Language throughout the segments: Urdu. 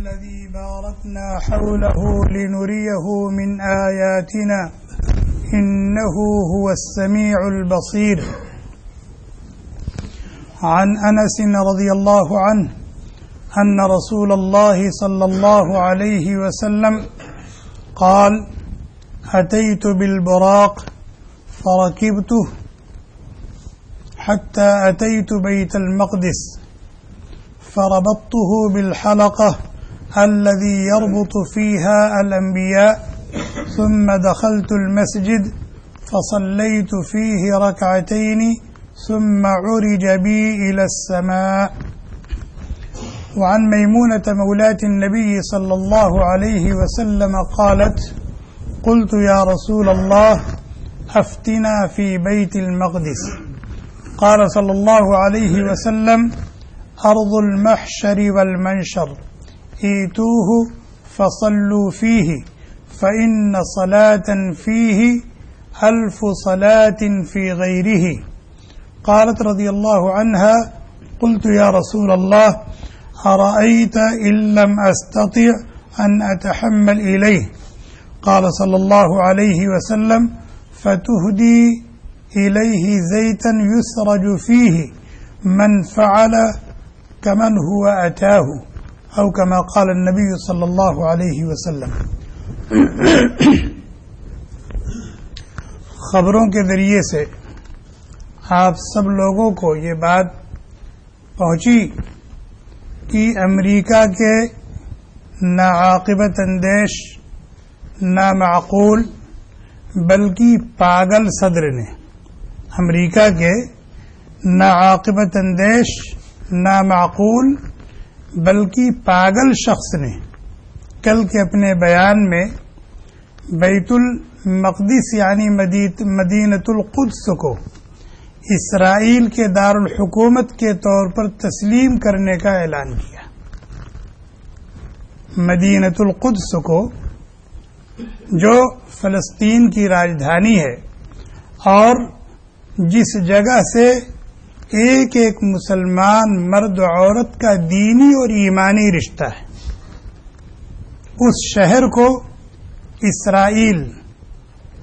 الذي باركنا حوله لنريه من آياتنا إنه هو السميع البصير. عن أنس رضي الله عنه أن رسول الله صلى الله عليه وسلم قال: أتيت بالبراق فركبته حتى أتيت بيت المقدس فربطته بالحلقة الذي يربط فيها الأنبياء ثم دخلت المسجد فصليت فيه ركعتين ثم عرج بي إلى السماء. وعن ميمونة مولاة النبي صلى الله عليه وسلم قالت: قلت يا رسول الله أفتنا في بيت المقدس. قال صلى الله عليه وسلم: أرض المحشر والمنشر ائتوه فصلوا فيه فإن صلاة فيه 1000 صلاة في غيره. قالت رضي الله عنها: قلت يا رسول الله أرأيت إن لم أستطع أن أتحمل إليه. قال صلى الله عليه وسلم: فتهدي إليه زيتا يسرج فيه من فعل كمن هو أتاه، أو كما قال النبي صلی اللہ علیہ وسلم. خبروں کے ذریعے سے آپ سب لوگوں کو یہ بات پہنچی کہ امریکہ کے ناعاقبت اندیش، نامعقول بلکہ پاگل صدر نے، امریکہ کے ناعاقبت اندیش، نامعقول بلکہ پاگل شخص نے کل کے اپنے بیان میں بیت المقدس یعنی مدینۃ القدس کو اسرائیل کے دارالحکومت کے طور پر تسلیم کرنے کا اعلان کیا. مدینۃ القدس کو جو فلسطین کی راجدھانی ہے اور جس جگہ سے ایک ایک مسلمان مرد و عورت کا دینی اور ایمانی رشتہ ہے، اس شہر کو اسرائیل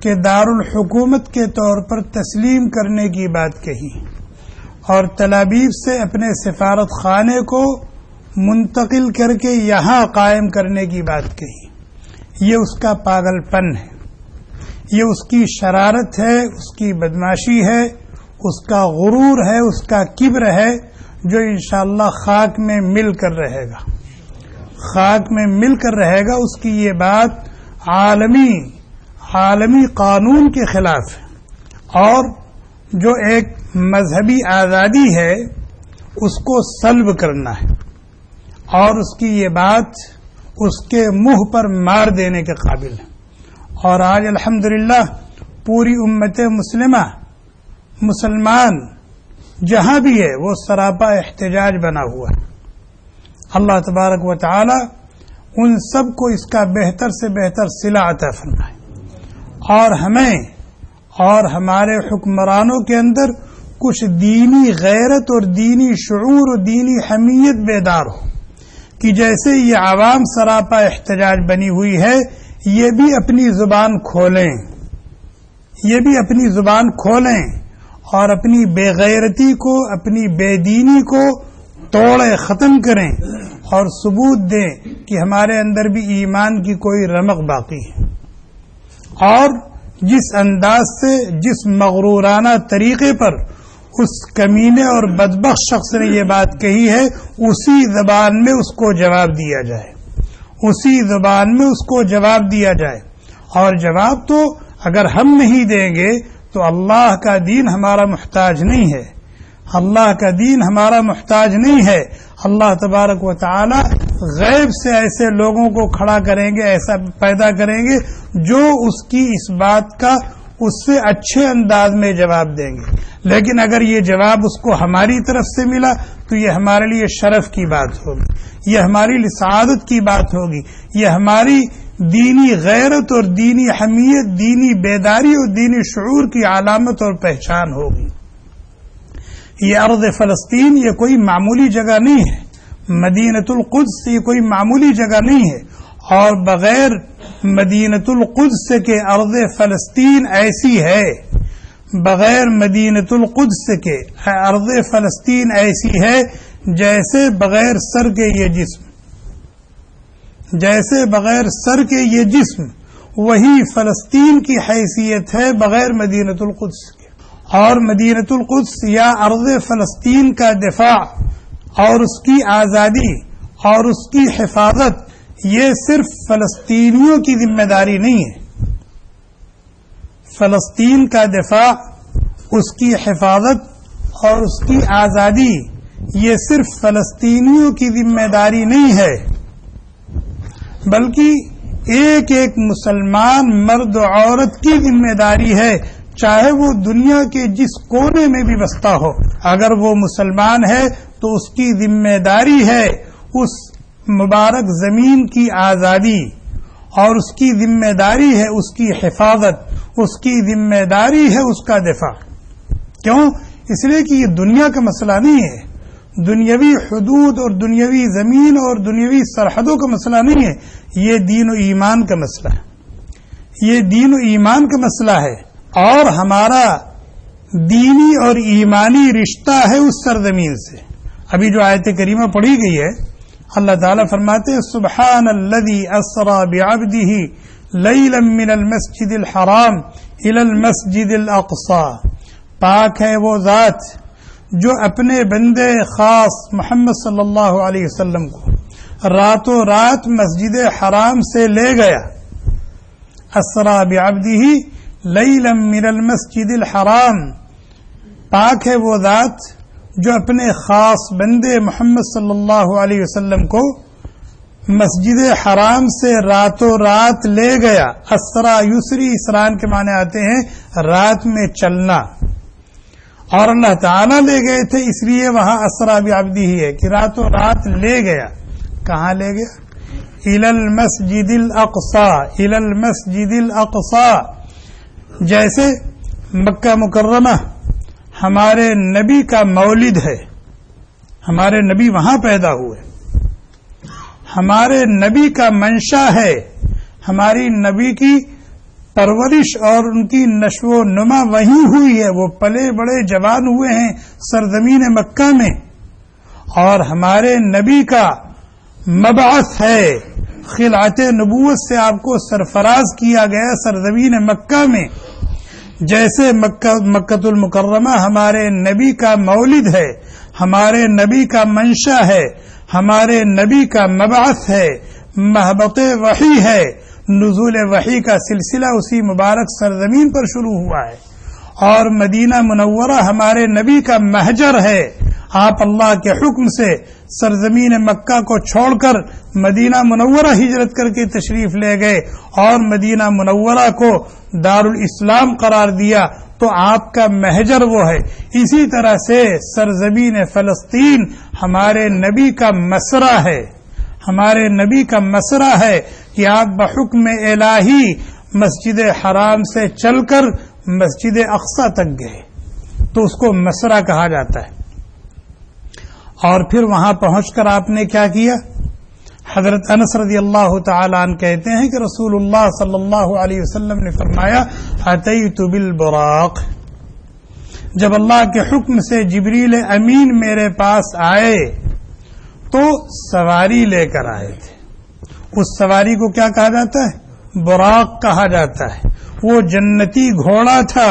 کے دارالحکومت کے طور پر تسلیم کرنے کی بات کہی اور تل ابیب سے اپنے سفارت خانے کو منتقل کر کے یہاں قائم کرنے کی بات کہی. یہ اس کا پاگل پن ہے، یہ اس کی شرارت ہے، اس کی بدماشی ہے، اس کا غرور ہے، اس کا کبر ہے، جو انشاءاللہ خاک میں مل کر رہے گا، خاک میں مل کر رہے گا. اس کی یہ بات عالمی قانون کے خلاف ہے اور جو ایک مذہبی آزادی ہے اس کو سلب کرنا ہے، اور اس کی یہ بات اس کے منہ پر مار دینے کے قابل ہے. اور آج الحمدللہ پوری امت مسلمہ، مسلمان جہاں بھی ہے وہ سراپا احتجاج بنا ہوا ہے. اللہ تبارک و تعالی ان سب کو اس کا بہتر سے بہتر صلہ عطا فرمائے اور ہمیں اور ہمارے حکمرانوں کے اندر کچھ دینی غیرت اور دینی شعور اور دینی حمیت بیدار ہو کہ جیسے یہ عوام سراپا احتجاج بنی ہوئی ہے، یہ بھی اپنی زبان کھولیں، یہ بھی اپنی زبان کھولیں اور اپنی بے غیرتی کو، اپنی بے دینی کو توڑے ختم کریں اور ثبوت دیں کہ ہمارے اندر بھی ایمان کی کوئی رمق باقی ہے. اور جس انداز سے، جس مغرورانہ طریقے پر اس کمینے اور بدبخت شخص نے یہ بات کہی ہے، اسی زبان میں اس کو جواب دیا جائے، اسی زبان میں اس کو جواب دیا جائے. اور جواب تو اگر ہم نہیں دیں گے تو اللہ کا دین ہمارا محتاج نہیں ہے، اللہ کا دین ہمارا محتاج نہیں ہے. اللہ تبارک و تعالی غیب سے ایسے لوگوں کو کھڑا کریں گے، ایسا پیدا کریں گے جو اس کی اس بات کا اس سے اچھے انداز میں جواب دیں گے. لیکن اگر یہ جواب اس کو ہماری طرف سے ملا تو یہ ہمارے لیے شرف کی بات ہوگی، یہ ہماری لیے سعادت کی بات ہوگی، یہ ہماری دینی غیرت اور دینی حمیت، دینی بیداری اور دینی شعور کی علامت اور پہچان ہوگی. یہ ارض فلسطین یہ کوئی معمولی جگہ نہیں ہے، مدینۃ القدس یہ کوئی معمولی جگہ نہیں ہے، اور بغیر مدینۃ القدس کے ارض فلسطین ایسی ہے، بغیر مدینۃ القدس کے ارض فلسطین ایسی ہے جیسے بغیر سر کے یہ جسم، جیسے بغیر سر کے یہ جسم، وہی فلسطین کی حیثیت ہے بغیر مدینۃ القدس کے۔ اور مدینۃ القدس یا ارض فلسطین کا دفاع اور اس کی آزادی اور اس کی حفاظت یہ صرف فلسطینیوں کی ذمہ داری نہیں ہے۔ فلسطین کا دفاع، اس کی حفاظت اور اس کی آزادی یہ صرف فلسطینیوں کی ذمہ داری نہیں ہے، بلکہ ایک ایک مسلمان مرد و عورت کی ذمہ داری ہے، چاہے وہ دنیا کے جس کونے میں بھی بستا ہو۔ اگر وہ مسلمان ہے تو اس کی ذمہ داری ہے اس مبارک زمین کی آزادی، اور اس کی ذمہ داری ہے اس کی حفاظت، اس کی ذمہ داری ہے اس کا دفاع۔ کیوں؟ اس لیے کہ یہ دنیا کا مسئلہ نہیں ہے، دنیاوی حدود اور دنیاوی زمین اور دنیاوی سرحدوں کا مسئلہ نہیں ہے، یہ دین و ایمان کا مسئلہ ہے، یہ دین و ایمان کا مسئلہ ہے، اور ہمارا دینی اور ایمانی رشتہ ہے اس سرزمین سے۔ ابھی جو آیت کریمہ پڑھی گئی ہے، اللہ تعالیٰ فرماتے ہیں سبحان الذی اسری بعبدہ لیلا من المسجد الحرام الی المسجد الاقصی، پاک ہے وہ ذات جو اپنے بندے خاص محمد صلی اللہ علیہ وسلم کو راتوں رات مسجد حرام سے لے گیا۔ اسری بعبدہ لیلا من المسجد الحرام، پاک ہے وہ ذات جو اپنے خاص بندے محمد صلی اللہ علیہ وسلم کو مسجد حرام سے راتوں رات لے گیا۔ اسرا یسری، اسران کے معنی آتے ہیں رات میں چلنا، اور اللہ تعالیٰ لے گئے تھے اس لیے وہاں اسرا بعبدہ ہی ہے کہ راتوں رات لے گیا۔ کہاں لے گیا؟ الی المسجد الاقصی، الی المسجد الاقصی، جیسے مکہ مکرمہ ہمارے نبی کا مولد ہے، ہمارے نبی وہاں پیدا ہوئے، ہمارے نبی کا منشا ہے، ہماری نبی کی پرورش اور ان کی نشو و نما وہیں ہوئی ہے، وہ پلے بڑے جوان ہوئے ہیں سرزمین مکہ میں، اور ہمارے نبی کا مبعث ہے، خلعت نبوت سے آپ کو سرفراز کیا گیا سرزمین مکہ میں۔ جیسے مکہ المکرمہ ہمارے نبی کا مولد ہے، ہمارے نبی کا منشا ہے، ہمارے نبی کا مبعث ہے، مہبط وحی ہے، نزول وحی کا سلسلہ اسی مبارک سرزمین پر شروع ہوا ہے، اور مدینہ منورہ ہمارے نبی کا مہجر ہے۔ آپ اللہ کے حکم سے سرزمین مکہ کو چھوڑ کر مدینہ منورہ ہجرت کر کے تشریف لے گئے، اور مدینہ منورہ کو دار الاسلام قرار دیا، تو آپ کا مہجر وہ ہے۔ اسی طرح سے سرزمین فلسطین ہمارے نبی کا مسرا ہے، ہمارے نبی کا مسرا ہے کہ آپ بحکم الہی مسجد حرام سے چل کر مسجد اقصی تک گئے، تو اس کو مسرا کہا جاتا ہے۔ اور پھر وہاں پہنچ کر آپ نے کیا کیا؟ حضرت انس رضی اللہ تعالی عنہ کہتے ہیں کہ رسول اللہ صلی اللہ علیہ وسلم نے فرمایا اتیت بالبراق، جب اللہ کے حکم سے جبریل امین میرے پاس آئے تو سواری لے کر آئے تھے۔ اس سواری کو کیا کہا جاتا ہے؟ براق کہا جاتا ہے۔ وہ جنتی گھوڑا تھا،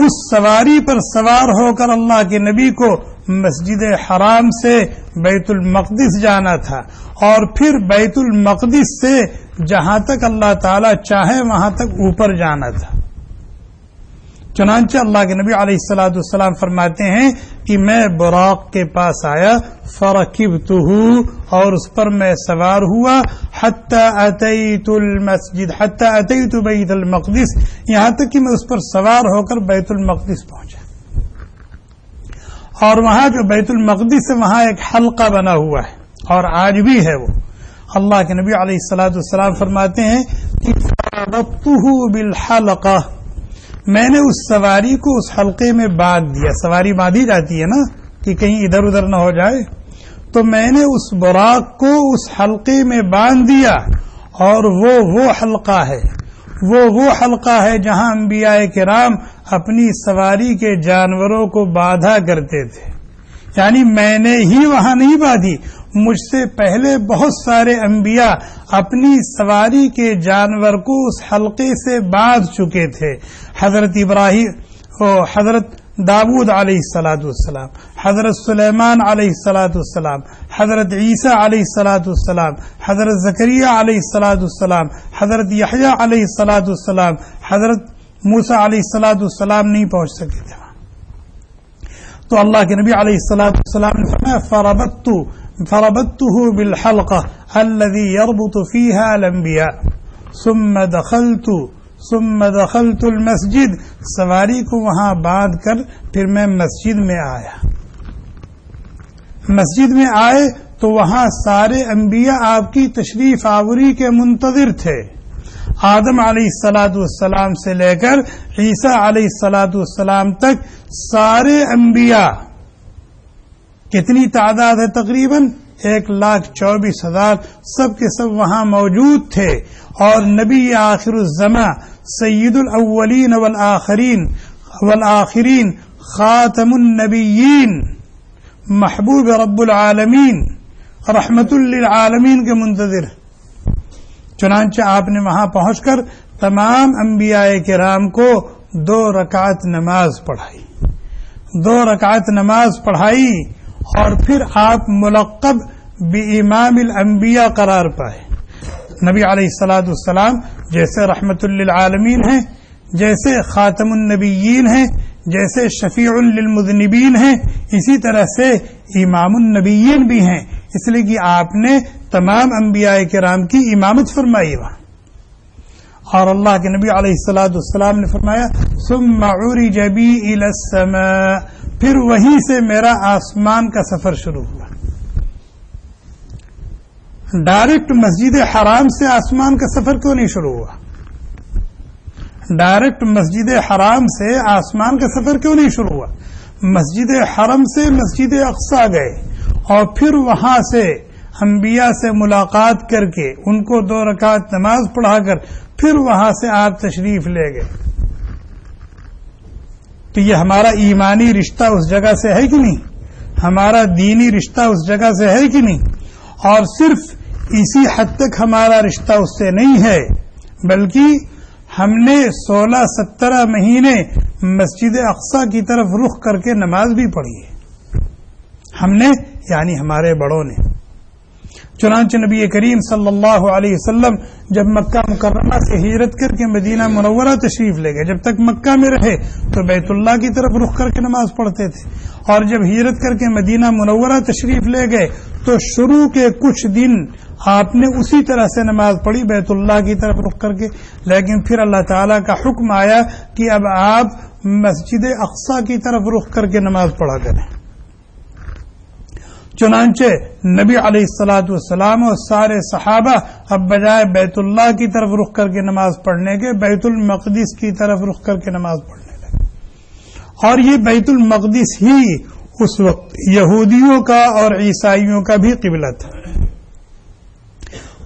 اس سواری پر سوار ہو کر اللہ کے نبی کو مسجد حرام سے بیت المقدس جانا تھا، اور پھر بیت المقدس سے جہاں تک اللہ تعالی چاہے وہاں تک اوپر جانا تھا۔ چنانچہ اللہ کے نبی علیہ الصلوۃ والسلام فرماتے ہیں کہ میں براق کے پاس آیا، فرکبتہ، اور اس پر میں سوار ہوا، حتی اتیت المسجد، حتی اتیت بیت المقدس، یہاں تک کہ میں اس پر سوار ہو کر بیت المقدس پہنچا۔ اور وہاں جو بیت المقدس ہے وہاں ایک حلقہ بنا ہوا ہے، اور آج بھی ہے وہ۔ اللہ کے نبی علیہ الصلوۃ والسلام فرماتے ہیں کہ فربطتہ بالحلقہ، میں نے اس سواری کو اس حلقے میں باندھ دیا۔ سواری باندھی جاتی ہے نا کہ کہیں ادھر ادھر نہ ہو جائے، تو میں نے اس براق کو اس حلقے میں باندھ دیا، اور وہ حلقہ ہے، وہ حلقہ ہے جہاں انبیاء کرام اپنی سواری کے جانوروں کو باندھا کرتے تھے. یعنی میں نے ہی وہاں نہیں باندھی، مجھ سے پہلے بہت سارے انبیاء اپنی سواری کے جانور کو اس حلقے سے باندھ چکے تھے. حضرت ابراہیم، حضرت داؤد علیہ الصلاۃ والسلام، حضرت سلیمان علیہ الصلاۃ والسلام، حضرت عیسیٰ علیہ الصلاۃ والسلام، حضرت زکریا علیہ الصلاۃ والسلام، حضرت یحییٰ علیہ الصلاۃ والسلام، حضرت موسیٰ علیہ الصلاۃ والسلام نہیں پہنچ سکے تھے. تو اللہ کے نبی علیہ الصلاۃ والسلام نے فرمایا فربطته بالحلقہ الذي يربط فيها الانبیاء ثم دخلت المسجد. سواری کو وہاں باندھ کر پھر میں مسجد میں آیا. مسجد میں آئے تو وہاں سارے انبیاء آپ کی تشریف آوری کے منتظر تھے. آدم علیہ الصلاۃ والسلام سے لے کر عیسیٰ علیہ الصلاۃ والسلام تک سارے انبیاء، کتنی تعداد ہے؟ تقریباً 1,24,000، سب کے سب وہاں موجود تھے. اور نبی آخر الزمان، سید الاولین والآخرین، خاتم النبیین، محبوب رب العالمین، رحمت للعالمین کے منتظر. چنانچہ آپ نے وہاں پہنچ کر تمام انبیاء کرام کو 2 رکعت نماز پڑھائی، اور پھر آپ ملقب بامام الانبیاء قرار پائے. نبی علیہ الصلاۃ والسلام جیسے رحمت للعالمین ہیں، جیسے خاتم النبیین ہیں، جیسے شفیع للمذنبین ہیں، اسی طرح سے امام النبیین بھی ہیں، اس لیے کہ آپ نے تمام انبیاء کرام کی امامت فرمائی وہاں. اور اللہ کے نبی علیہ الصلاۃ والسلام نے فرمایا ثم عرج بی الی السماء، پھر وہیں سے میرا آسمان کا سفر شروع ہوا. ڈائریکٹ مسجد حرام سے آسمان کا سفر کیوں نہیں شروع ہوا؟ ڈائریکٹ مسجد حرام سے آسمان کا سفر کیوں نہیں شروع ہوا؟ مسجد حرم سے مسجد اقصی گئے، اور پھر وہاں سے انبیاء سے ملاقات کر کے ان کو 2 رکعت نماز پڑھا کر پھر وہاں سے آپ تشریف لے گئے. تو یہ ہمارا ایمانی رشتہ اس جگہ سے ہے کہ نہیں؟ ہمارا دینی رشتہ اس جگہ سے ہے کہ نہیں؟ اور صرف اسی حد تک ہمارا رشتہ اس سے نہیں ہے، بلکہ ہم نے 16-17 مہینے مسجد اقصی کی طرف رخ کر کے نماز بھی پڑھی ہے. ہم نے، یعنی ہمارے بڑوں نے. چنانچہ نبی کریم صلی اللہ علیہ وسلم جب مکہ مکرمہ سے ہجرت کر کے مدینہ منورہ تشریف لے گئے، جب تک مکہ میں رہے تو بیت اللہ کی طرف رخ کر کے نماز پڑھتے تھے، اور جب ہجرت کر کے مدینہ منورہ تشریف لے گئے تو شروع کے کچھ دن آپ نے اسی طرح سے نماز پڑھی، بیت اللہ کی طرف رخ کر کے. لیکن پھر اللہ تعالیٰ کا حکم آیا کہ اب آپ مسجد اقصی کی طرف رخ کر کے نماز پڑھا کریں. چنانچہ نبی علیہ الصلاۃ والسلام اور سارے صحابہ اب بجائے بیت اللہ کی طرف رخ کر کے نماز پڑھنے کے بیت المقدس کی طرف رخ کر کے نماز پڑھنے لگے. اور یہ بیت المقدس ہی اس وقت یہودیوں کا اور عیسائیوں کا بھی قبلہ تھا.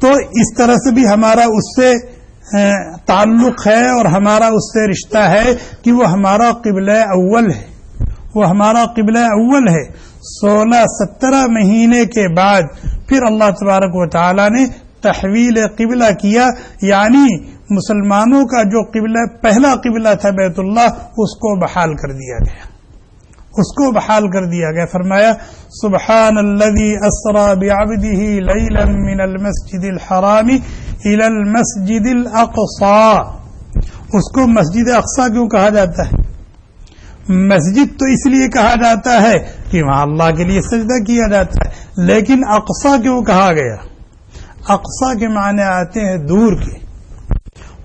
تو اس طرح سے بھی ہمارا اس سے تعلق ہے اور ہمارا اس سے رشتہ ہے کہ وہ ہمارا قبلہ اول ہے. وہ ہمارا قبلہ اول ہے. 16-17 مہینے کے بعد پھر اللہ تبارک و تعالی نے تحویل قبلہ کیا، یعنی مسلمانوں کا جو قبلہ پہلا قبلہ تھا بیت اللہ، اس کو بحال کر دیا گیا. فرمایا سبحان الذي اسرى بعبده ليلا من المسجد الحرام الى المسجد الاقصى. اس کو مسجد اقصی کیوں کہا جاتا ہے؟ مسجد تو اس لیے کہا جاتا ہے کہ وہاں اللہ کے لیے سجدہ کیا جاتا ہے، لیکن اقصی کیوں کہا گیا؟ اقصی کے معنی آتے ہیں دور کے.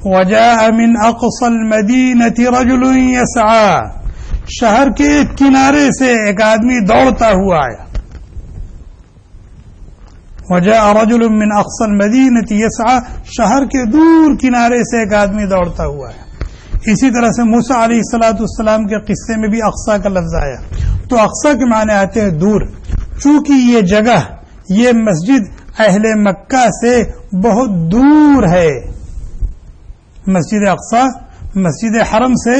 وجاء من اقصى المدينة رجل يسعى، شہر کے ایک کنارے سے ایک آدمی دوڑتا ہوا آیا. وجاء رجل من اقصى المدينة يسعى، شہر کے دور کنارے سے ایک آدمی دوڑتا ہوا آیا. اسی طرح سے موسیٰ علیہ الصلاۃ والسلام کے قصے میں بھی اقصی کا لفظ آیا. تو اقصی کے معنی آتے ہیں دور. چونکہ یہ جگہ یہ مسجد اہل مکہ سے بہت دور ہے، مسجد اقصی مسجد حرم سے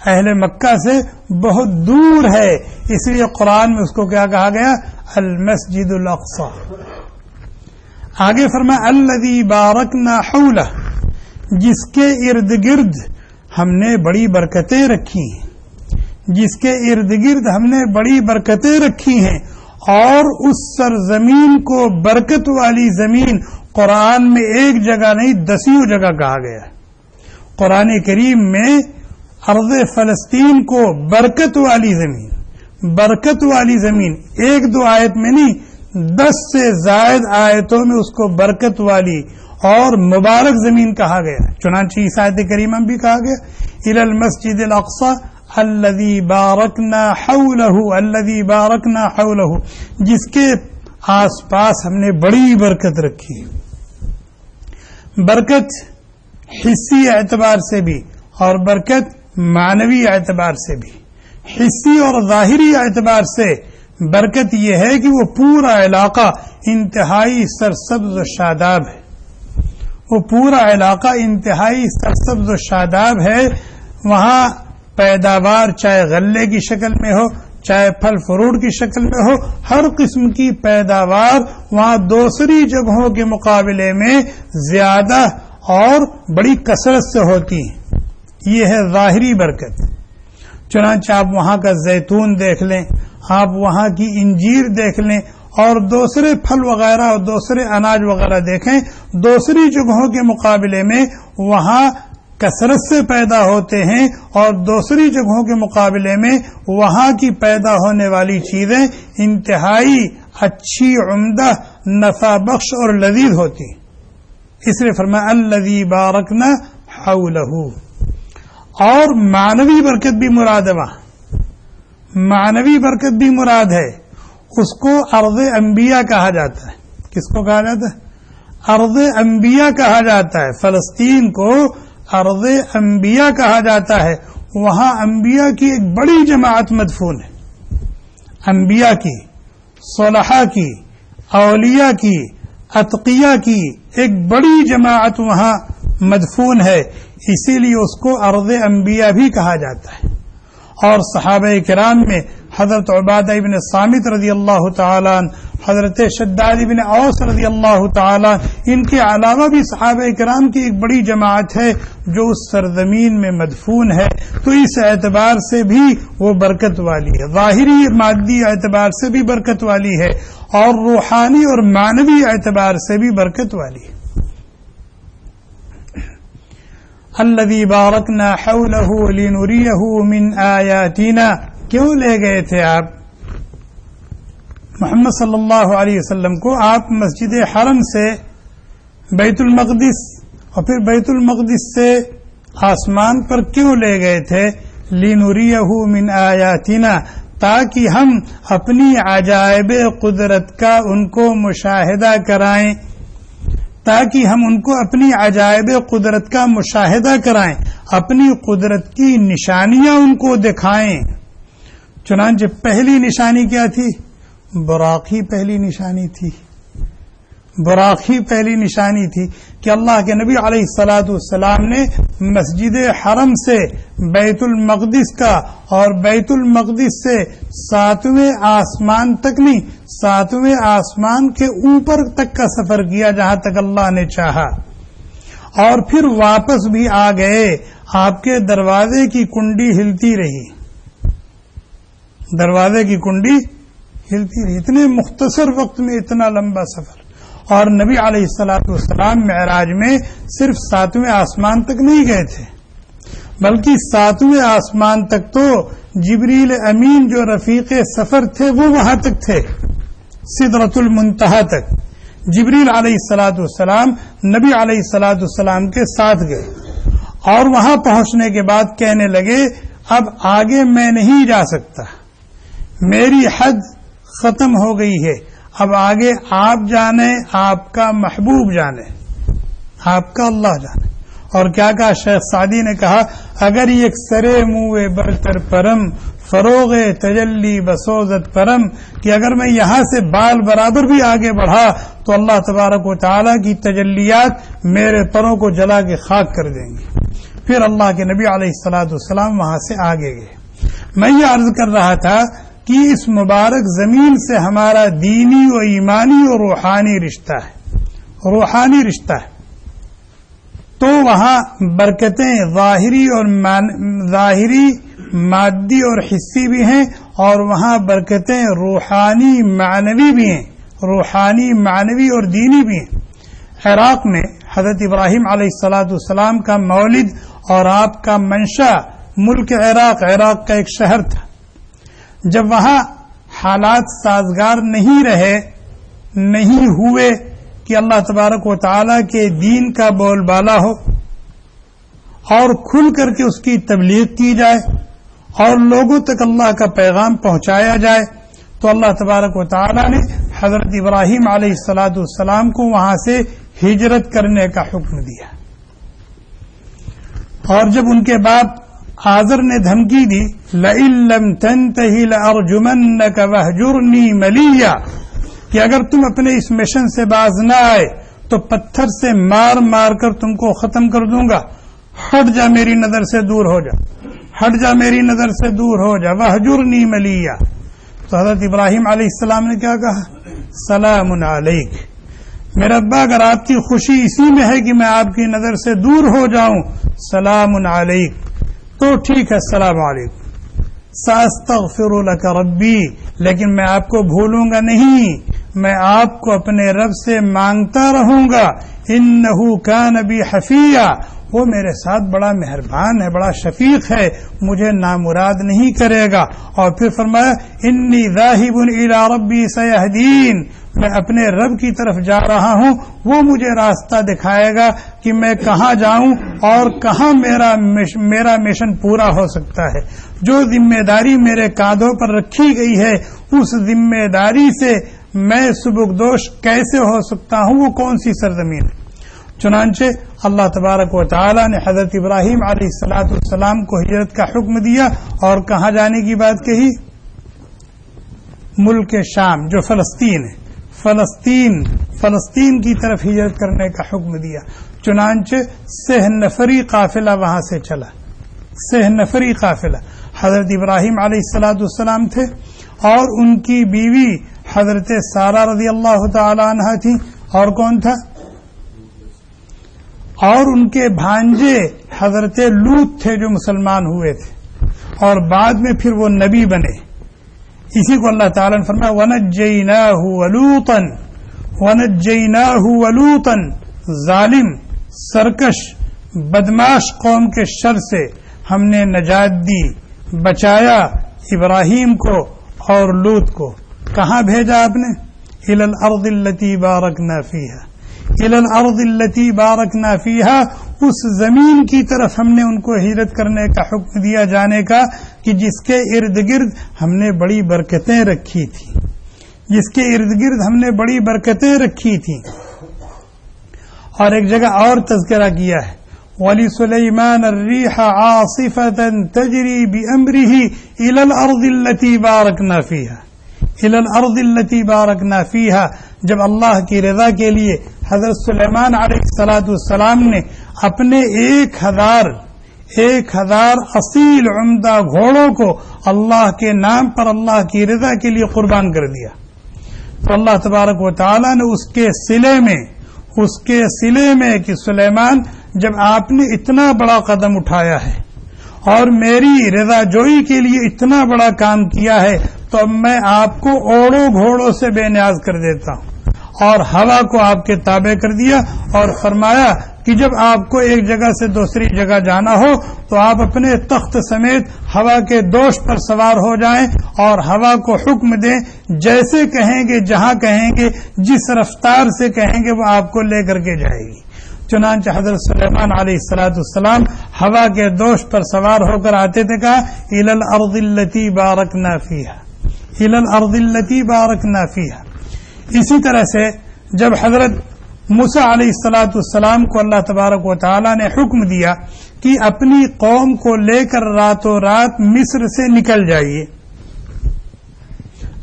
اہل مکہ سے بہت دور ہے، اس لیے قرآن میں اس کو کیا کہا گیا؟ المسجد الاقصی۔ آگے فرمایا الذی بارکنا حولہ، جس کے ارد گرد ہم نے بڑی برکتیں رکھی ہیں، جس کے ارد گرد ہم نے بڑی برکتیں رکھی ہیں، اور اس سرزمین کو برکت والی زمین قرآن میں ایک جگہ نہیں 10 جگہ کہا گیا ہے۔ قرآن کریم میں ارض فلسطین کو برکت والی زمین، برکت والی زمین، 1-2 آیت میں نہیں 10 سے زائد آیتوں میں اس کو برکت والی اور مبارک زمین کہا گیا۔ چنانچہ اس آیت کریمہ میں بھی کہا گیا الی المسجد الاقصی الذی بارکنا حولہ، الذی بارکنا حولہ، جس کے آس پاس ہم نے بڑی برکت رکھی۔ برکت حصی اعتبار سے بھی اور برکت معنوی اعتبار سے بھی۔ حصی اور ظاہری اعتبار سے برکت یہ ہے کہ وہ پورا علاقہ انتہائی سرسبز و شاداب ہے، وہ پورا علاقہ انتہائی سرسبز و شاداب ہے، وہاں پیداوار چاہے غلے کی شکل میں ہو چاہے پھل فروٹ کی شکل میں ہو، ہر قسم کی پیداوار وہاں دوسری جگہوں کے مقابلے میں زیادہ اور بڑی کثرت سے ہوتی ہے۔ یہ ہے ظاہری برکت۔ چنانچہ آپ وہاں کا زیتون دیکھ لیں، آپ وہاں کی انجیر دیکھ لیں اور دوسرے پھل وغیرہ اور دوسرے اناج وغیرہ دیکھیں، دوسری جگہوں کے مقابلے میں وہاں کثرت سے پیدا ہوتے ہیں، اور دوسری جگہوں کے مقابلے میں وہاں کی پیدا ہونے والی چیزیں انتہائی اچھی، عمدہ، نفع بخش اور لذیذ ہوتی۔ اس لیے فرمایا الذی بارکنا حولہ۔ اور معنوی برکت بھی مراد ہے، وہاں معنوی برکت بھی مراد ہے، اس کو ارض انبیاء کہا جاتا ہے۔ کس کو کہا جاتا ہے؟ ارض انبیاء کہا جاتا ہے۔ فلسطین کو ارض انبیاء کہا جاتا ہے، وہاں انبیاء کی ایک بڑی جماعت مدفون ہے، انبیاء کی، صلحاء کی، اولیاء کی، اتقیاء کی ایک بڑی جماعت وہاں مدفون ہے، اسی لیے اس کو ارض انبیاء بھی کہا جاتا ہے۔ اور صحابہ کرام میں حضرت عبادہ ابن صامت رضی اللہ تعالیٰ عنہ، حضرت شداد ابن اوس رضی اللہ تعالیٰ، ان کے علاوہ بھی صحابہ کرام کی ایک بڑی جماعت ہے جو اس سرزمین میں مدفون ہے، تو اس اعتبار سے بھی وہ برکت والی ہے، ظاہری مادی اعتبار سے بھی برکت والی ہے اور روحانی اور معنوی اعتبار سے بھی برکت والی ہے۔ الذی بارکنا حولہ لنریہ من آیاتنا، کیوں لے گئے تھے آپ محمد صلی اللہ علیہ وسلم کو؟ آپ مسجد حرم سے بیت المقدس اور پھر بیت المقدس سے آسمان پر کیوں لے گئے تھے؟ لنریہ من آیاتنا، تاکہ ہم اپنی عجائب قدرت کا ان کو مشاہدہ کرائیں، تاکہ ہم ان کو اپنی عجائب قدرت کا مشاہدہ کرائیں، اپنی قدرت کی نشانیاں ان کو دکھائیں۔ چنانچہ پہلی نشانی کیا تھی؟ براق ہی پہلی نشانی تھی، براق ہی پہلی نشانی تھی کہ اللہ کے نبی علیہ الصلاۃ والسلام نے مسجد حرم سے بیت المقدس کا اور بیت المقدس سے 7ویں آسمان تک نہیں، 7ویں آسمان کے اوپر تک کا سفر کیا جہاں تک اللہ نے چاہا، اور پھر واپس بھی آ گئے۔ آپ کے دروازے کی کنڈی ہلتی رہی، دروازے کی کنڈی ہلتی رہی، اتنے مختصر وقت میں اتنا لمبا سفر۔ اور نبی علیہ الصلاۃ والسلام معراج میں صرف 7ویں آسمان تک نہیں گئے تھے، بلکہ 7ویں آسمان تک تو جبریل امین جو رفیق سفر تھے وہ وہاں تک تھے، سدرۃ المنتہا تک۔ جبریل علیہ الصلاۃ والسلام نبی علیہ الصلاۃ والسلام کے ساتھ گئے، اور وہاں پہنچنے کے بعد کہنے لگے اب آگے میں نہیں جا سکتا، میری حد ختم ہو گئی ہے، اب آگے آپ جانے، آپ کا محبوب جانے، آپ کا اللہ جانے۔ اور کیا کہا شیخ سعدی نے کہا اگر یک سرے منہ برتر پرم فروغ تجلی بسوزت پرم کہ اگر میں یہاں سے بال برابر بھی آگے بڑھا تو اللہ تبارک و تعالی کی تجلیات میرے پروں کو جلا کے خاک کر دیں گی. پھر اللہ کے نبی علیہ الصلوۃ والسلام وہاں سے آگے گئے. میں یہ عرض کر رہا تھا کہ اس مبارک زمین سے ہمارا دینی و ایمانی و روحانی رشتہ ہے، روحانی رشتہ ہے. تو وہاں برکتیں ظاہری مادی اور حصی بھی ہیں، اور وہاں برکتیں روحانی معنوی بھی ہیں، روحانی معنوی اور دینی بھی ہیں. عراق میں حضرت ابراہیم علیہ الصلاۃ والسلام کا مولد اور آپ کا منشا ملک عراق کا ایک شہر تھا. جب وہاں حالات سازگار نہیں رہے، نہیں ہوئے کہ اللہ تبارک و تعالی کے دین کا بول بالا ہو اور کھل کر کے اس کی تبلیغ کی جائے اور لوگوں تک اللہ کا پیغام پہنچایا جائے، تو اللہ تبارک و تعالی نے حضرت ابراہیم علیہ الصلاۃ والسلام کو وہاں سے ہجرت کرنے کا حکم دیا. اور جب ان کے باپ آزر نے دھمکی دی لئن لم تنتہی لارجمنک وہجرنی ملیا، کہ اگر تم اپنے اس مشن سے باز نہ آئے تو پتھر سے مار مار کر تم کو ختم کر دوں گا، ہٹ جا میری نظر سے دور ہو جا، ہٹ جا میری نظر سے دور ہو جا، وہجرنی ملیا. تو حضرت ابراہیم علیہ السلام نے کیا کہا؟ سلام علیک. میرا ابا اگر آپ کی خوشی اسی میں ہے کہ میں آپ کی نظر سے دور ہو جاؤں، سلام علیک، تو ٹھیک ہے، السلام علیکم. ساستغفر لک ربی، لیکن میں آپ کو بھولوں گا نہیں، میں آپ کو اپنے رب سے مانگتا رہوں گا. انہ کان بی حفیہ، وہ میرے ساتھ بڑا مہربان ہے، بڑا شفیق ہے، مجھے نامراد نہیں کرے گا. اور پھر فرمایا انی ذاہب الی ربی سیہدین، میں اپنے رب کی طرف جا رہا ہوں، وہ مجھے راستہ دکھائے گا کہ میں کہاں جاؤں اور کہاں میرا مشن پورا ہو سکتا ہے. جو ذمہ داری میرے کاندھوں پر رکھی گئی ہے، اس ذمہ داری سے میں سبکدوش کیسے ہو سکتا ہوں؟ وہ کون سی سرزمین ہے؟ چنانچہ اللہ تبارک و تعالی نے حضرت ابراہیم علیہ الصلاۃ والسلام کو ہجرت کا حکم دیا، اور کہاں جانے کی بات کہی؟ ملک شام جو فلسطین ہے، فلسطین کی طرف ہجرت کرنے کا حکم دیا. چنانچہ 6 نفری قافلہ وہاں سے چلا. 6 نفری قافلہ حضرت ابراہیم علیہ الصلاۃ والسلام تھے، اور ان کی بیوی حضرت سارہ رضی اللہ تعالی عنہا تھی، اور کون تھا؟ اور ان کے بھانجے حضرت لوط تھے جو مسلمان ہوئے تھے، اور بعد میں پھر وہ نبی بنے. اسی کو اللہ تعالیٰ نے فرمایا وَنَجَّيْنَاهُ وَلُوطًا، ظالم، سرکش، بدماش قوم کے شر سے ہم نے نجات دی، بچایا ابراہیم کو اور لوط کو. کہاں بھیجا آپ نے؟ إِلَى الْأَرْضِ الَّتِي بَارَكْنَا فِيهَا، إِلَى الْأَرْضِ الَّتِي بَارَكْنَا فِيهَا، اس زمین کی طرف ہم نے ان کو ہجرت کرنے کا حکم دیا جانے کا کہ جس کے ارد گرد ہم نے بڑی برکتیں رکھی تھی، جس کے ارد گرد ہم نے بڑی برکتیں رکھی تھی. اور ایک جگہ اور تذکرہ کیا ہے وَلِسُلَيْمَانَ الرِّيحَ عَاصِفَةً تَجْرِي بِأَمْرِهِ إِلَى الْأَرْضِ الَّتِي بَارَكْنَا فِيهَا، إِلَى الْأَرْضِ الَّتِي بَارَكْنَا فِيهَا. جب اللہ کی رضا کے لیے حضرت سلیمان علیہ الصلاۃ والسلام نے اپنے 1000 اصیل عمدہ گھوڑوں کو اللہ کے نام پر اللہ کی رضا کے لیے قربان کر دیا، تو اللہ تبارک و تعالی نے اس کے صلے میں کہ سلیمان جب آپ نے اتنا بڑا قدم اٹھایا ہے اور میری رضا جوئی کے لیے اتنا بڑا کام کیا ہے، تو اب میں آپ کو اوڑوں گھوڑوں سے بے نیاز کر دیتا ہوں. اور ہوا کو آپ کے تابع کر دیا، اور فرمایا کہ جب آپ کو ایک جگہ سے دوسری جگہ جانا ہو تو آپ اپنے تخت سمیت ہوا کے دوش پر سوار ہو جائیں اور ہوا کو حکم دیں، جیسے کہیں گے، جہاں کہیں گے، جس رفتار سے کہیں گے وہ آپ کو لے کر کے جائے گی. چنانچہ حضرت سلیمان علیہ الصلاۃ والسلام ہوا کے دوش پر سوار ہو کر آتے تھے، کہا إِلَى الْأَرْضِ الَّتِي بَارَكْنَا فِيهَا، إِلَى الْأَرْضِ الَّتِي بَارَكْنَا فِيهَا. اسی طرح سے جب حضرت موسیٰ علیہ الصلاۃ والسلام کو اللہ تبارک و تعالی نے حکم دیا کہ اپنی قوم کو لے کر راتوں رات مصر سے نکل جائیے،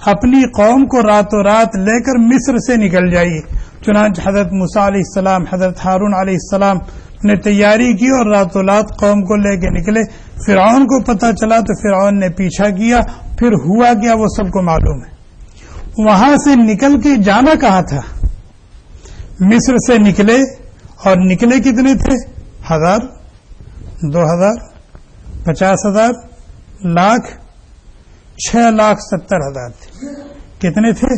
اپنی قوم کو راتوں رات لے کر مصر سے نکل جائیے۔ چنانچہ حضرت موسیٰ علیہ السلام، حضرت ہارون علیہ السلام نے تیاری کی اور راتوں رات قوم کو لے کے نکلے۔ فرعون کو پتہ چلا تو فرعون نے پیچھا کیا، پھر ہوا کیا وہ سب کو معلوم ہے۔ وہاں سے نکل کے جانا کہاں تھا؟ مصر سے نکلے، اور نکلے کتنے تھے؟ 1000، 2000، 50,000، لاکھ، 6,70,000 تھے۔ کتنے تھے؟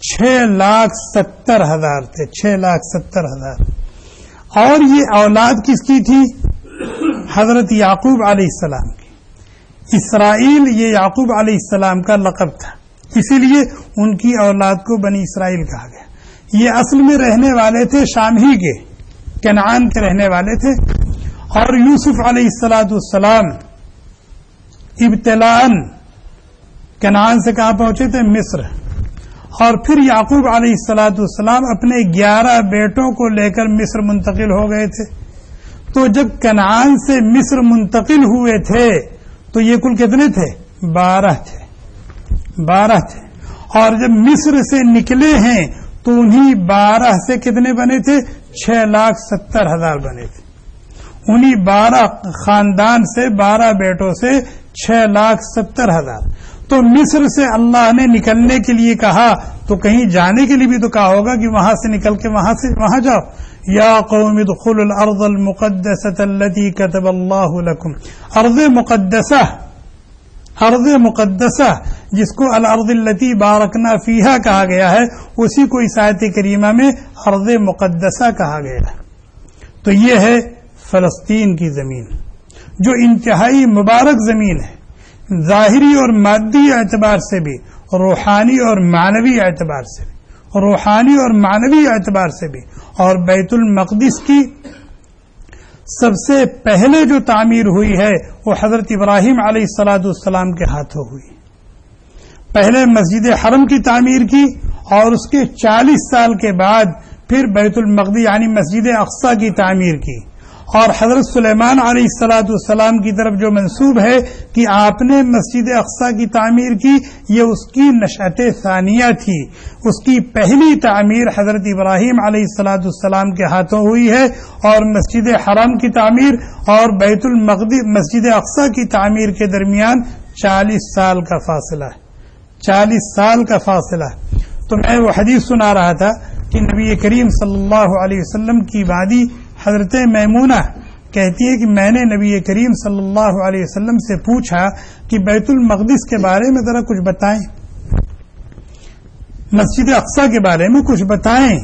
6,70,000 تھے، 6,70,000۔ اور یہ اولاد کس کی تھی؟ حضرت یعقوب علیہ السلام کی۔ اسرائیل یہ یعقوب علیہ السلام کا لقب تھا، اسی لیے ان کی اولاد کو بنی اسرائیل کہا گیا۔ یہ اصل میں رہنے والے تھے شام ہی کے، کنعان کے رہنے والے تھے۔ اور یوسف علیہ السلام ابتلاءً کنعان سے کہاں پہنچے تھے؟ مصر۔ اور پھر یعقوب علیہ السلام اپنے 11 بیٹوں کو لے کر مصر منتقل ہو گئے تھے۔ تو جب کنعان سے مصر منتقل ہوئے تھے تو یہ کل کتنے تھے؟ 12 تھے، 12 تھے۔ اور جب مصر سے نکلے ہیں تو انہی 12 سے کتنے بنے تھے؟ 6,70,000 بنے تھے۔ انہی 12 خاندان سے، 12 بیٹوں سے 6,70,000۔ تو مصر سے اللہ نے نکلنے کے لیے کہا تو کہیں جانے کے لیے بھی تو کہا ہوگا کہ وہاں سے نکل کے وہاں جاؤ۔ یا قوم ادخلوا الارض المقدسة التي كتب الله لكم۔ ارض مقدسہ جس کو الارض التي بارکنا فیہا کہا گیا ہے، اسی کو اس آیت کریمہ میں ارض مقدسہ کہا گیا ہے۔ تو یہ ہے فلسطین کی زمین، جو انتہائی مبارک زمین ہے، ظاہری اور مادی اعتبار سے بھی، روحانی اور معنوی اعتبار سے بھی، روحانی اور معنوی اعتبار سے بھی۔ اور بیت المقدس کی سب سے پہلے جو تعمیر ہوئی ہے وہ حضرت ابراہیم علیہ السلام کے ہاتھوں ہوئی۔ پہلے مسجد حرم کی تعمیر کی اور اس کے 40 سال کے بعد پھر بیت المقدس یعنی مسجد اقصی کی تعمیر کی۔ اور حضرت سلیمان علیہ السلام کی طرف جو منسوب ہے کہ آپ نے مسجد اقصی کی تعمیر کی، یہ اس کی نشأت ثانیہ تھی۔ اس کی پہلی تعمیر حضرت ابراہیم علیہ السلام کے ہاتھوں ہوئی ہے، اور مسجد حرم کی تعمیر اور بیت المقدس مسجد اقصی کی تعمیر کے درمیان 40 سال کا فاصلہ ہے، 40 سال کا فاصلہ ہے۔ تو میں وہ حدیث سنا رہا تھا کہ نبی کریم صلی اللہ علیہ وسلم کی وادی حضرت میمونہ کہتی ہے کہ میں نے نبی کریم صلی اللہ علیہ وسلم سے پوچھا کہ بیت المقدس کے بارے میں ذرا کچھ بتائیں، مسجد اقصی کے بارے میں کچھ بتائیں۔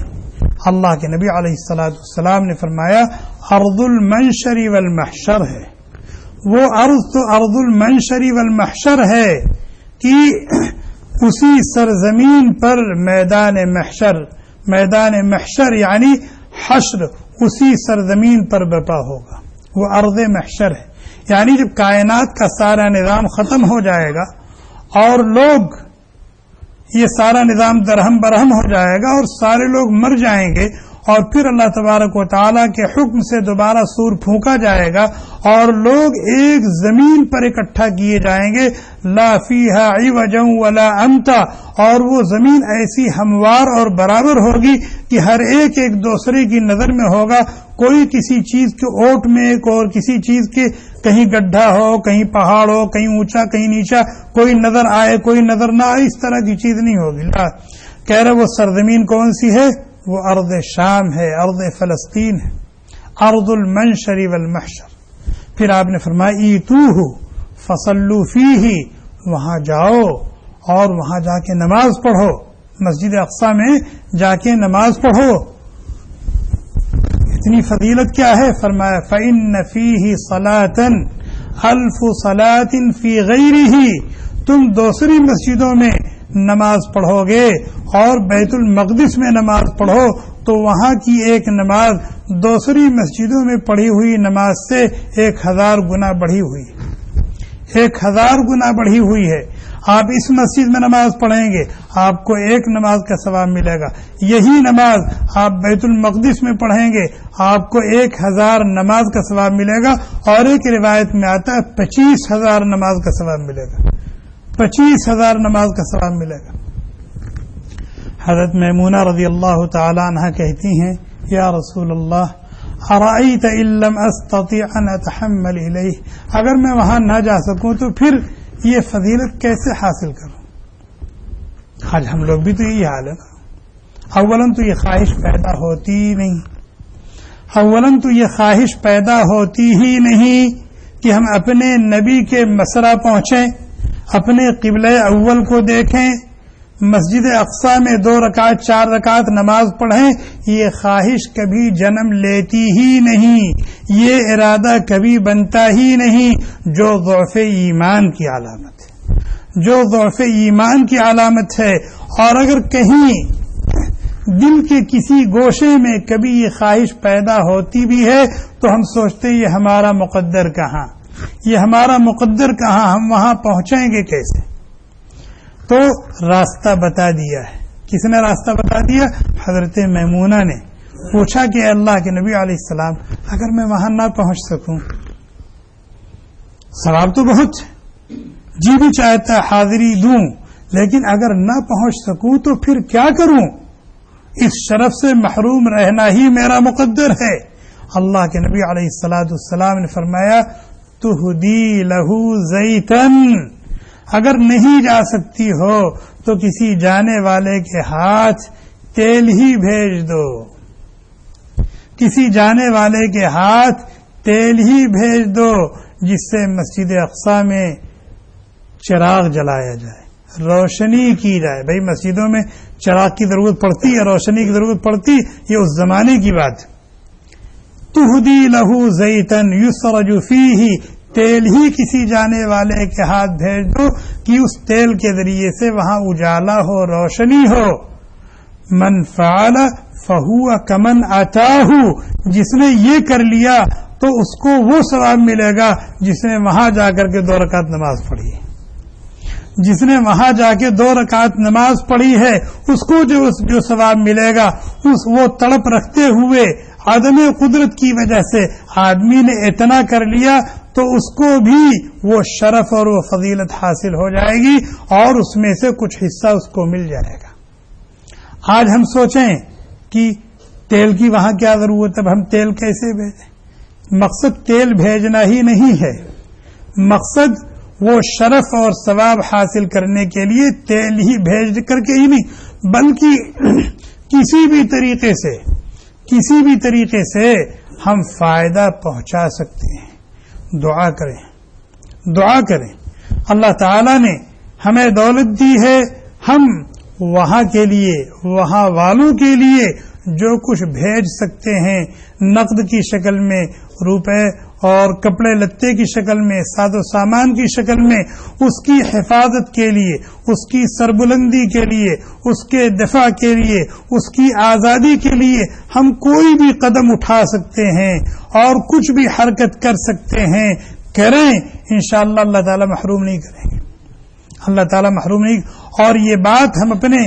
اللہ کے نبی علیہ السلام نے فرمایا ارض المنشر والمحشر ہے۔ وہ ارض تو ارض المنشر والمحشر ہے کہ اسی سرزمین پر میدان محشر یعنی حشر اسی سرزمین پر برپا ہوگا۔ وہ ارض محشر ہے، یعنی جب کائنات کا سارا نظام ختم ہو جائے گا اور لوگ یہ سارا نظام درہم برہم ہو جائے گا اور سارے لوگ مر جائیں گے، اور پھر اللہ تبارک و تعالیٰ کے حکم سے دوبارہ سور پھونکا جائے گا اور لوگ ایک زمین پر اکٹھا کیے جائیں گے، لا فیہا عوجا ولا امتا، اور وہ زمین ایسی ہموار اور برابر ہوگی کہ ہر ایک دوسرے کی نظر میں ہوگا، کوئی کسی چیز کے اوٹ میں ایک اور کسی چیز کے کہیں گڈھا ہو، کہیں پہاڑ ہو، کہیں اونچا کہیں نیچا، کوئی نظر آئے کوئی نظر نہ آئے، اس طرح کی چیز نہیں ہوگی۔ کہہ رہے وہ سرزمین کون سی ہے؟ وہ ارض شام ہے، ارض فلسطین ہے، ارض المنشر والمحشر۔ پھر آپ نے فرمایا ایتوہ فصلوا فیہ، وہاں جاؤ اور وہاں جا کے نماز پڑھو، مسجد اقصی میں جا کے نماز پڑھو۔ اتنی فضیلت کیا ہے؟ فرمایا فإن فیہ صلاة ألف صلاة فی غیرہ، تم دوسری مسجدوں میں نماز پڑھو گے اور بیت المقدس میں نماز پڑھو تو وہاں کی ایک نماز دوسری مسجدوں میں پڑھی ہوئی نماز سے 1000 گنا بڑھی ہوئی، 1000 گنا بڑھی ہوئی ہے۔ آپ اس مسجد میں نماز پڑھیں گے آپ کو 1 نماز کا ثواب ملے گا، یہی نماز آپ بیت المقدس میں پڑھیں گے آپ کو 1000 نماز کا ثواب ملے گا، اور ایک روایت میں آتا ہے 25,000 نماز کا ثواب ملے گا، 25,000 نماز کا ثواب ملے گا۔ حضرت میمونہ رضی اللہ تعالی عنہ کہتی ہیں یا رسول اللہ ارأیت ان لم استطیع ان اتحمل الیہ، اگر میں وہاں نہ جا سکوں تو پھر یہ فضیلت کیسے حاصل کروں؟ آج ہم لوگ بھی تو یہی حال ہے نا، اولاً تو یہ خواہش پیدا ہوتی ہی نہیں، اولاً تو یہ خواہش پیدا ہوتی ہی نہیں کہ ہم اپنے نبی کے مسرا پہنچیں، اپنے قبلہ اول کو دیکھیں، مسجد اقصی میں 2 رکعت 4 رکعت نماز پڑھیں، یہ خواہش کبھی جنم لیتی ہی نہیں، یہ ارادہ کبھی بنتا ہی نہیں، جو ضعف ایمان کی علامت ہے، جو ضعف ایمان کی علامت ہے۔ اور اگر کہیں دل کے کسی گوشے میں کبھی یہ خواہش پیدا ہوتی بھی ہے تو ہم سوچتے یہ ہمارا مقدر کہاں، یہ ہمارا مقدر کہاں، ہم وہاں پہنچیں گے کیسے؟ تو راستہ بتا دیا ہے، کس نے راستہ بتا دیا؟ حضرت میمونہ نے پوچھا کہ اے اللہ کے نبی علیہ السلام اگر میں وہاں نہ پہنچ سکوں، ثواب تو بہت ہے، جی بھی چاہتا ہے حاضری دوں، لیکن اگر نہ پہنچ سکوں تو پھر کیا کروں؟ اس شرف سے محروم رہنا ہی میرا مقدر ہے۔ اللہ کے نبی علیہ السلام نے فرمایا تہدی لہو زیتن، اگر نہیں جا سکتی ہو تو کسی جانے والے کے ہاتھ تیل ہی بھیج دو، کسی جانے والے کے ہاتھ تیل ہی بھیج دو جس سے مسجد اقصی میں چراغ جلایا جائے، روشنی کی جائے۔ بھائی مسجدوں میں چراغ کی ضرورت پڑتی ہے، روشنی کی ضرورت پڑتی، یہ اس زمانے کی بات۔ تہدی لہو زیتن یسرج فیہ، تیل ہی کسی جانے والے کے ہاتھ بھیج دو کہ اس تیل کے ذریعے سے وہاں اجالا ہو، روشنی ہو۔ من فعل فہو کمن اتاہ، جس نے یہ کر لیا تو اس کو وہ ثواب ملے گا جس نے وہاں جا کر کے 2 رکعت نماز پڑھی ہے، جس نے وہاں جا کے 2 رکعت نماز پڑھی ہے اس کو جو ثواب ملے گا، وہ تڑپ رکھتے ہوئے عدم قدرت کی وجہ سے آدمی نے اتنا کر لیا تو اس کو بھی وہ شرف اور وہ فضیلت حاصل ہو جائے گی اور اس میں سے کچھ حصہ اس کو مل جائے گا۔ آج ہم سوچیں کہ تیل کی وہاں کیا ضرورت ہے، اب ہم تیل کیسے بھیجیں؟ مقصد تیل بھیجنا ہی نہیں ہے، مقصد وہ شرف اور ثواب حاصل کرنے کے لیے تیل ہی بھیج کر کے ہی نہیں، بلکہ کسی بھی طریقے سے ہم فائدہ پہنچا سکتے ہیں۔ دعا کریں، اللہ تعالی نے ہمیں دولت دی ہے، ہم وہاں کے لیے، وہاں والوں کے لیے جو کچھ بھیج سکتے ہیں، نقد کی شکل میں، روپے اور کپڑے لتے کی شکل میں، ساز و سامان کی شکل میں، اس کی حفاظت کے لیے، اس کی سربلندی کے لیے، اس کے دفاع کے لیے، اس کی آزادی کے لیے ہم کوئی بھی قدم اٹھا سکتے ہیں اور کچھ بھی حرکت کر سکتے ہیں، کریں انشاءاللہ اللہ تعالی محروم نہیں کریں گے، اللہ تعالی محروم نہیں۔ اور یہ بات ہم اپنے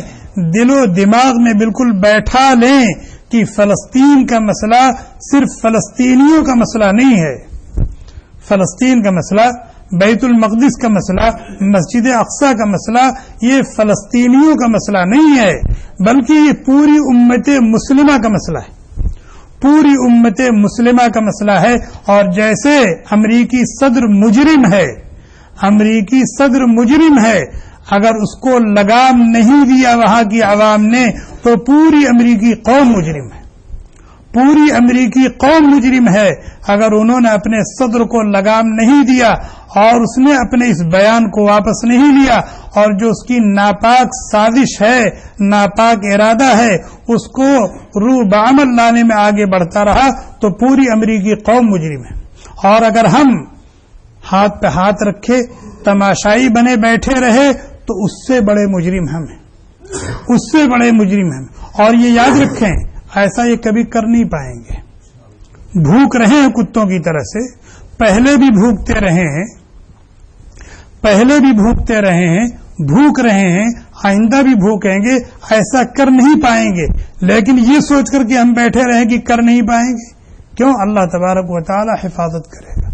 دل و دماغ میں بالکل بیٹھا لیں کہ فلسطین کا مسئلہ صرف فلسطینیوں کا مسئلہ نہیں ہے، فلسطین کا مسئلہ، بیت المقدس کا مسئلہ، مسجد اقصی کا مسئلہ یہ فلسطینیوں کا مسئلہ نہیں ہے، بلکہ یہ پوری امت مسلمہ کا مسئلہ ہے، پوری امت مسلمہ کا مسئلہ ہے۔ اور جیسے امریکی صدر مجرم ہے، اگر اس کو لگام نہیں دیا وہاں کی عوام نے تو پوری امریکی قوم مجرم ہے، پوری امریکی قوم مجرم ہے۔ اگر انہوں نے اپنے صدر کو لگام نہیں دیا اور اس نے اپنے اس بیان کو واپس نہیں لیا اور جو اس کی ناپاک سازش ہے، ناپاک ارادہ ہے، اس کو روح بعمل لانے میں آگے بڑھتا رہا تو پوری امریکی قوم مجرم ہے۔ اور اگر ہم ہاتھ پہ ہاتھ رکھے تماشائی بنے بیٹھے رہے تو اس سے بڑے مجرم ہم ہیں، اس سے بڑے مجرم ہیں۔ اور یہ یاد رکھیں ایسا یہ کبھی کر نہیں پائیں گے۔ بھوک رہے ہیں کتوں کی طرح سے، پہلے بھی بھوکتے رہے ہیں، بھوک رہے ہیں، آئندہ بھی بھوکیں گے، ایسا کر نہیں پائیں گے، لیکن یہ سوچ کر کے ہم بیٹھے رہیں کہ کر نہیں پائیں گے، کیوں؟ اللہ تبارک و تعالی حفاظت کرے گا۔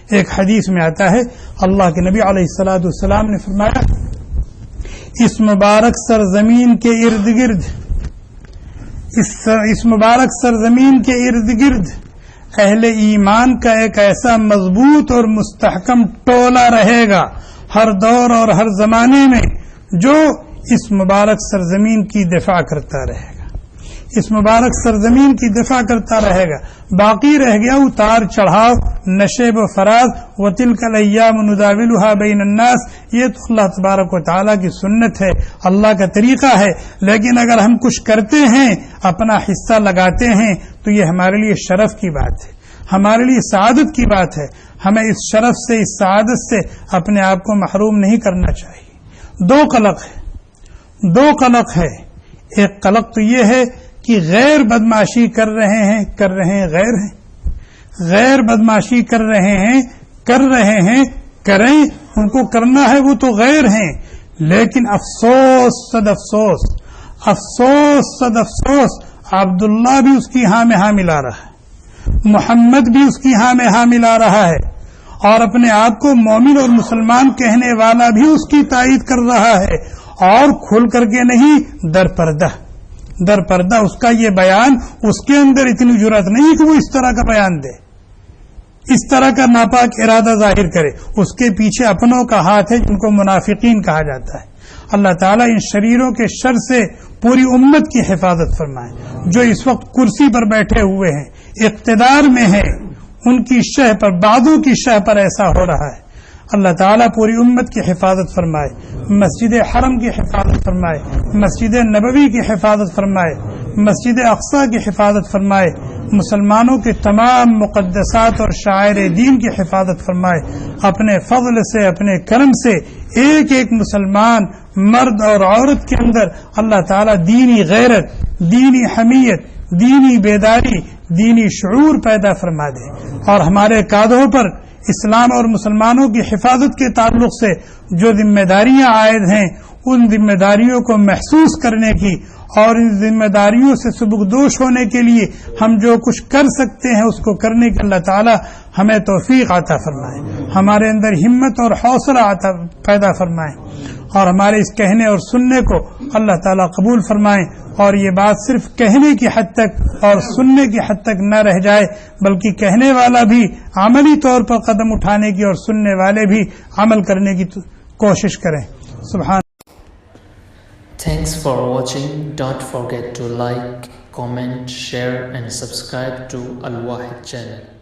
ایک حدیث میں آتا ہے اللہ کے نبی علیہ الصلوۃ والسلام نے فرمایا اس مبارک سرزمین کے ارد گرد اس مبارک سرزمین کے ارد گرد اہل ایمان کا ایک ایسا مضبوط اور مستحکم ٹولہ رہے گا ہر دور اور ہر زمانے میں، جو اس مبارک سرزمین کی دفاع کرتا رہے گا، اس مبارک سرزمین کی دفاع کرتا رہے گا۔ باقی رہ گیا اتار چڑھاؤ، نشیب و فراز، وتلک الایام نداولها بین الناس، یہ تو اللہ تبارک و تعالیٰ کی سنت ہے، اللہ کا طریقہ ہے، لیکن اگر ہم کچھ کرتے ہیں، اپنا حصہ لگاتے ہیں، تو یہ ہمارے لیے شرف کی بات ہے، ہمارے لیے سعادت کی بات ہے۔ ہمیں اس شرف سے، اس سعادت سے اپنے آپ کو محروم نہیں کرنا چاہیے۔ دو قلق ہے، ایک قلق تو یہ ہے کہ غیر بدمعاشی کر رہے ہیں غیر ہیں، غیر بدمعاشی کر رہے ہیں کریں، ان کو کرنا ہے، وہ تو غیر ہیں، لیکن افسوس صد افسوس عبداللہ بھی اس کی ہاں میں ہاں ملا رہا ہے، محمد بھی اس کی ہاں میں ہاں ملا رہا ہے، اور اپنے آپ کو مومن اور مسلمان کہنے والا بھی اس کی تائید کر رہا ہے، اور کھل کر کے نہیں، در پردہ اس کا یہ بیان، اس کے اندر اتنی جرأت نہیں کہ وہ اس طرح کا بیان دے، اس طرح کا ناپاک ارادہ ظاہر کرے، اس کے پیچھے اپنوں کا ہاتھ ہے جن کو منافقین کہا جاتا ہے۔ اللہ تعالیٰ ان شریروں کے شر سے پوری امت کی حفاظت فرمائے، جو اس وقت کرسی پر بیٹھے ہوئے ہیں، اقتدار میں ہیں، ان کی شہ پر، بعضوں کی شہ پر ایسا ہو رہا ہے۔ اللہ تعالیٰ پوری امت کی حفاظت فرمائے، مسجد حرم کی حفاظت فرمائے، مسجد نبوی کی حفاظت فرمائے، مسجد اقصی کی حفاظت فرمائے، مسلمانوں کے تمام مقدسات اور شعائر دین کی حفاظت فرمائے، اپنے فضل سے، اپنے کرم سے ایک ایک مسلمان مرد اور عورت کے اندر اللہ تعالیٰ دینی غیرت، دینی حمیت، دینی بیداری، دینی شعور پیدا فرما دے، اور ہمارے کاندھوں پر اسلام اور مسلمانوں کی حفاظت کے تعلق سے جو ذمہ داریاں عائد ہیں، ان ذمہ داریوں کو محسوس کرنے کی اور ان ذمہ داریوں سے سبکدوش ہونے کے لیے ہم جو کچھ کر سکتے ہیں اس کو کرنے کی اللہ تعالی ہمیں توفیق عطا فرمائے، ہمارے اندر ہمت اور حوصلہ پیدا فرمائے، اور ہمارے اس کہنے اور سننے کو اللہ تعالیٰ قبول فرمائے، اور یہ بات صرف کہنے کی حد تک اور سننے کی حد تک نہ رہ جائے، بلکہ کہنے والا بھی عملی طور پر قدم اٹھانے کی اور سننے والے بھی عمل کرنے کی کوشش کریں۔ سبحان۔ Thanks for watching. Don't forget to like, comment, share and subscribe to Al Wahid channel.